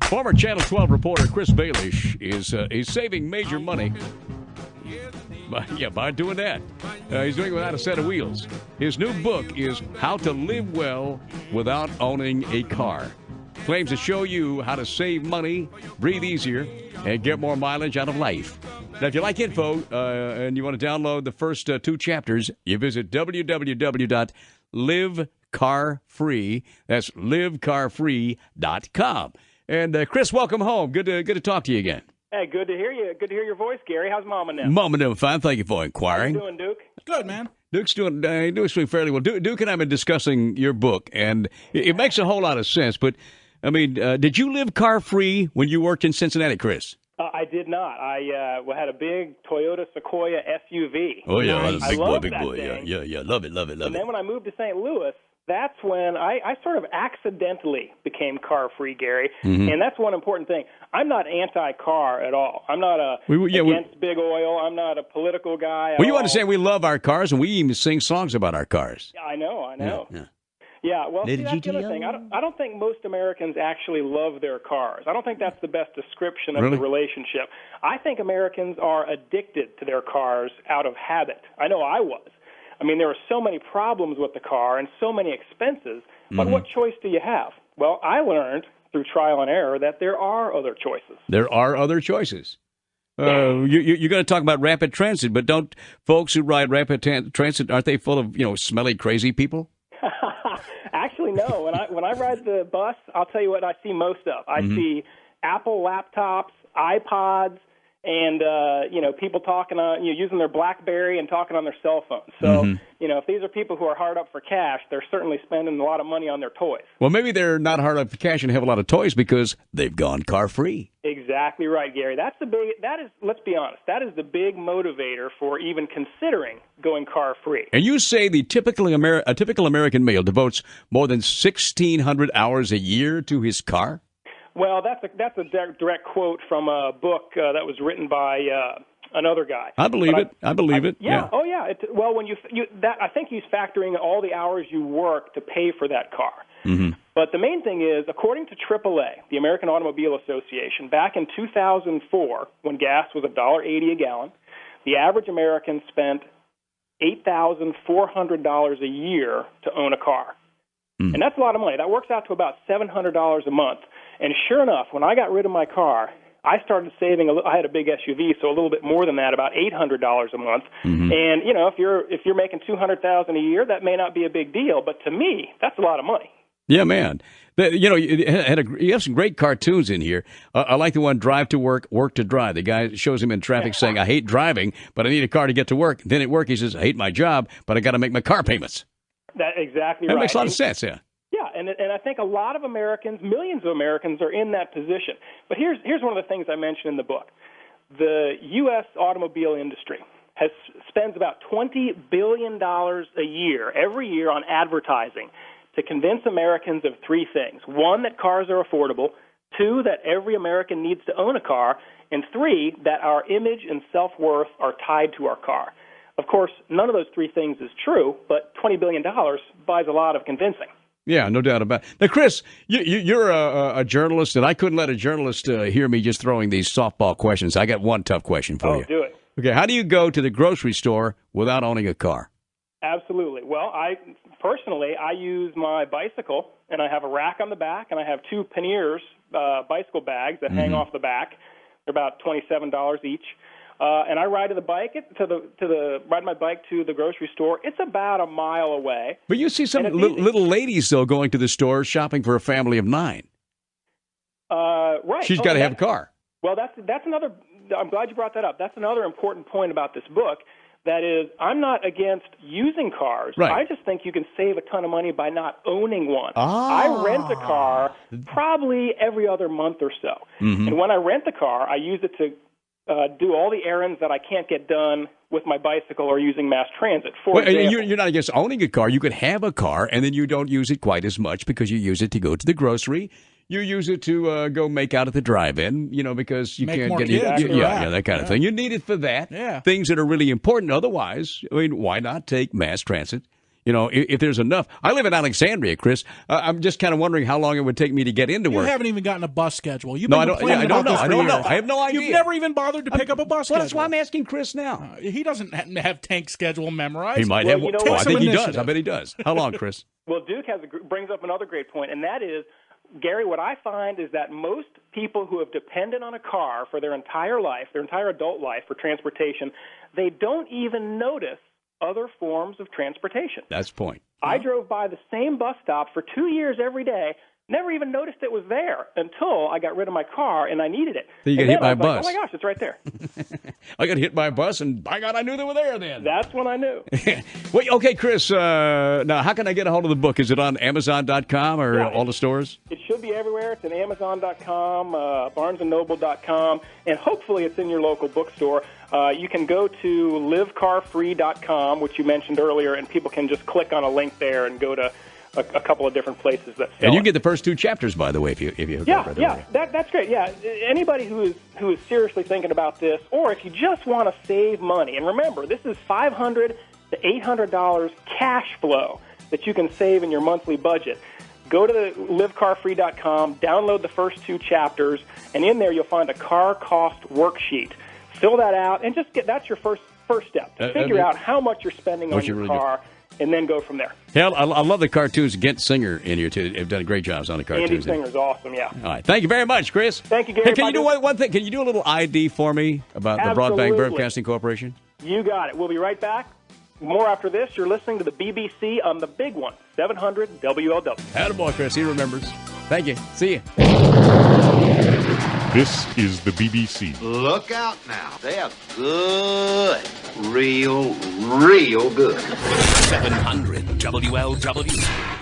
Former Channel 12 reporter Chris Balish is saving major money by doing that. He's doing it without a set of wheels. His new book is How to Live Well Without Owning a Car. Claims to show you how to save money, breathe easier, and get more mileage out of life. Now, if you like info and you want to download the first two chapters, you visit www.livecarfree. That's livecarfree.com. And Chris, welcome home. Good to talk to you again. Hey, good to hear you. Good to hear your voice, Gary. How's Mama now? Mama doing fine. Thank you for inquiring. How you doing, Duke? Good, man. Duke's doing fairly well. Duke and I have been discussing your book, and it makes a whole lot of sense. But, I mean, did you live car-free when you worked in Cincinnati, Chris? I did not. I had a big Toyota Sequoia SUV. Oh, yeah. Nice. Big boy. Thing. Yeah. Love it. And then when I moved to St. Louis, that's when I sort of accidentally became car-free, Gary. Mm-hmm. And that's one important thing. I'm not anti-car at all. I'm not against big oil. I'm not a political guy. Well, you understand we love our cars, and we even sing songs about our cars. Yeah, I know. Yeah, well, see, that's the other thing. I don't think most Americans actually love their cars. I don't think that's the best description of the relationship. I think Americans are addicted to their cars out of habit. I know I was. I mean, there are so many problems with the car and so many expenses, but what choice do you have? Well, I learned through trial and error that there are other choices. There are other choices. You're going to talk about rapid transit, but don't folks who ride rapid transit, aren't they full of, smelly, crazy people? Actually, no. When I ride the bus, I'll tell you what I see most of. I see Apple laptops, iPods, and people talking on using their BlackBerry and talking on their cell phones. So if these are people who are hard up for cash, they're certainly spending a lot of money on their toys. Well, maybe they're not hard up for cash and have a lot of toys because they've gone car free. Exactly right, Gary. Let's be honest, that is the big motivator for even considering going car free. And you say a typical American male devotes more than 1,600 hours a year to his car? Well, that's a direct quote from a book that was written by another guy. I believe it. Yeah. Oh, yeah. When I think he's factoring all the hours you work to pay for that car. Mm-hmm. But the main thing is, according to AAA, the American Automobile Association, back in 2004, when gas was $1.80 a gallon, the average American spent $8,400 a year to own a car. And that's a lot of money. That works out to about $700 a month. And sure enough, when I got rid of my car, I started saving. I had a big SUV, so a little bit more than that, about $800 a month. Mm-hmm. And if you're making $200,000 a year, that may not be a big deal, but to me, that's a lot of money. Yeah, man. You have some great cartoons in here. I like the one "Drive to Work, Work to Drive." The guy shows him in traffic saying, "I hate driving, but I need a car to get to work." Then at work, he says, "I hate my job, but I got to make my car payments." That's exactly right. That makes a lot of sense, yeah. Yeah, and I think a lot of Americans, millions of Americans, are in that position. But here's one of the things I mentioned in the book. The U.S. automobile industry spends about $20 billion every year on advertising to convince Americans of three things. One, that cars are affordable. Two, that every American needs to own a car. And three, that our image and self-worth are tied to our car. Of course, none of those three things is true, but $20 billion buys a lot of convincing. Yeah, no doubt about it. Now, Chris, you're a journalist, and I couldn't let a journalist hear me just throwing these softball questions. I got one tough question for you. Oh, do it. Okay, how do you go to the grocery store without owning a car? Absolutely. Well, I use my bicycle, and I have a rack on the back, and I have two panniers bicycle bags that hang off the back. They're about $27 each. And I ride my bike to the grocery store. It's about a mile away. But you see some little ladies, though, going to the store shopping for a family of 9. Right. She's got to have a car. Well, that's another. I'm glad you brought that up. That's another important point about this book. That is, I'm not against using cars. Right. I just think you can save a ton of money by not owning one. I rent a car probably every other month or so. Mm-hmm. And when I rent the car, I use it to do all the errands that I can't get done with my bicycle or using mass transit. For example, you're not against owning a car. You could have a car, and then you don't use it quite as much because you use it to go to the grocery. You use it to go make out at the drive-in, because you can't get that kind of thing. You need it for that. Yeah. Things that are really important. Otherwise, why not take mass transit? You know, if there's enough. I live in Alexandria, Chris. I'm just kind of wondering how long it would take me to get into work. You haven't even gotten a bus schedule. You've No, been I don't. complaining I don't about know. this for I don't know. years. I have no idea. You've never even bothered to pick up a bus schedule. Well, that's why I'm asking Chris now. He doesn't have Tank's schedule memorized. He might Well, have. you know Oh, what? I think he Initiative. does. I bet he does. How long, Chris? Well, Duke brings up another great point, and that is, Gary, what I find is that most people who have depended on a car for their entire life, their entire adult life for transportation, they don't even notice other forms of transportation. That's the point. I drove by the same bus stop for 2 years every day, never even noticed it was there until I got rid of my car and I needed it. Then you got hit by a bus. Like, oh, my gosh, it's right there. I got hit by a bus, and by God, I knew they were there then. That's when I knew. Wait, okay, Chris, now how can I get a hold of the book? Is it on Amazon.com or all the stores? It should be everywhere. It's at Amazon.com, BarnesandNoble.com, and hopefully it's in your local bookstore. You can go to livecarfree.com, which you mentioned earlier, and people can just click on a link there and go to a couple of different places that sell And you it. get the first 2 chapters, by the way, if you hook up right away. That's great. Yeah, anybody who is seriously thinking about this, or if you just want to save money, and remember, this is $500 to $800 cash flow that you can save in your monthly budget. Go to livecarfree.com, download the first 2 chapters, and in there you'll find a car cost worksheet. Fill that out, and that's your first step to figure out how much you're spending on your car. And then go from there. Hell, I love the cartoons. Gent Singer in here, too. They've done a great job on the cartoons. Andy Singer's awesome, yeah. All right. Thank you very much, Chris. Thank you, Gary. Hey, can you do one thing? Can you do a little ID for me about the Broadband Broadcasting Corporation? You got it. We'll be right back. More after this. You're listening to the BBC on the big one, 700 WLW. Attaboy, Chris. He remembers. Thank you. See you. This is the BBC. Look out now. They are good. Real good. 700 WLW.